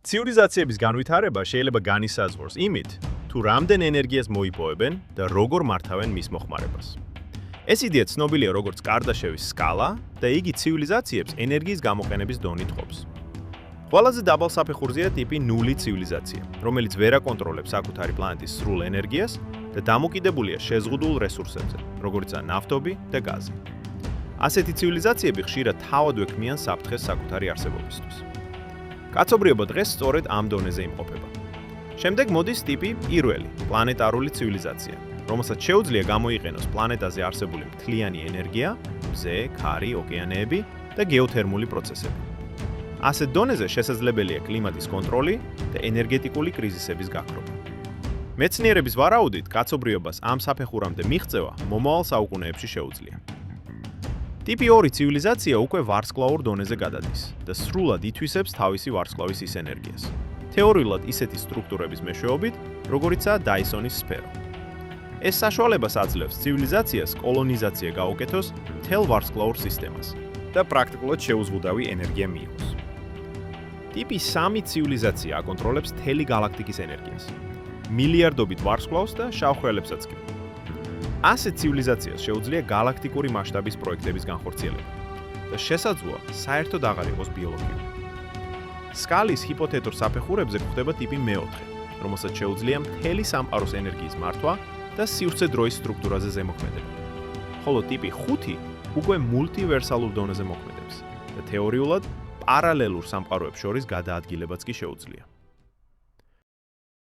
ცივილიზაციების განვითარება შეიძლება განისაზღვროს იმით, თუ რამდენ ენერგიას მოიპოვებენ და როგორ მართავენ მის მოხმარებას. ეს იდეა ცნობილია როგორც კარდაშევის სკალა და იგი ცივილიზაციებს ენერგიის გამოყენების დონით ყოფს. ყველაზე დაბალ საფეხურზეა ტიპი 0 ცივილიზაცია, რომელიც ვერ აკონტროლებს საკუთარი პლანეტის სრულ ენერგიას და დამოკიდებულია შეზღუდულ რესურსებზე, როგორიცაა ნავთობი და გაზი. ასეთი ცივილიზაციები ხშირად თავად ექმნიან საფრთხეს საკუთარი არსებობისთვის. კაცობრიობა დღეს სწორედ ამ დონეზე იმყოფება. შემდეგ მოდის ტიპი 1, პლანეტარული ცივილიზაცია, რომელსაც შეუძლია გამოიყენოს პლანეტაზე არსებული მთლიანი ენერგია, მზე, ქარი, ოკეანეები და გეოთერმული პროცესები. ასეთ დონეზე შესაძლებელია კლიმატის კონტროლი და ენერგეტიკული კრიზისების გაქრობა. მეცნიერების ვარაუდით, კაცობრიობას ამ საფეხურამდე მიღწევა მომავალ საუკუნეებში შეუძლია. ტიპი 2 ცივილიზაცია უკვე ვარსკვლავურ დონეზე გადადის და სრულად ითვისებს თავისი ვარსკვლავის ის ენერგიას. თეორიულად ისეთი სტრუქტურების მეშვეობით, როგორიცაა დაისონის სფერო. ეს საშუალებას აძლევს ცივილიზაციას კოლონიზაცია გაუკეთოს მთელ ვარსკვლავურ სისტემას და პრაქტიკულად შეუზღუდავი ენერგია მიიღოს. ტიპი 3 ცივილიზაცია აკონტროლებს მთელი გალაქტიკის ენერგიას, მილიარდობით ვარსკვლავს და შავ ხვრელებსაც კი. ასეთ ცივილიზაციას შეუძლია გალაქტიკური მასშტაბის პროექტების განხორციელება და შესაძლოა საერთოდ აღარ იყოს ბიოლოგია. სკალის ჰიპოთეტურ საფეხურებზე გვხვდება ტიპი 4, რომელსაც შეუძლია მთელი სამყაროს ენერგიის მართვა და სივრცე-დროის სტრუქტურაზე ზემოქმედება. ხოლო ტიპი 5 უკვე მულტივერსალურ დონეზე მოქმედებს და თეორიულად პარალელურ სამყაროებს შორის გადაადგილებაც კი შეუძლია.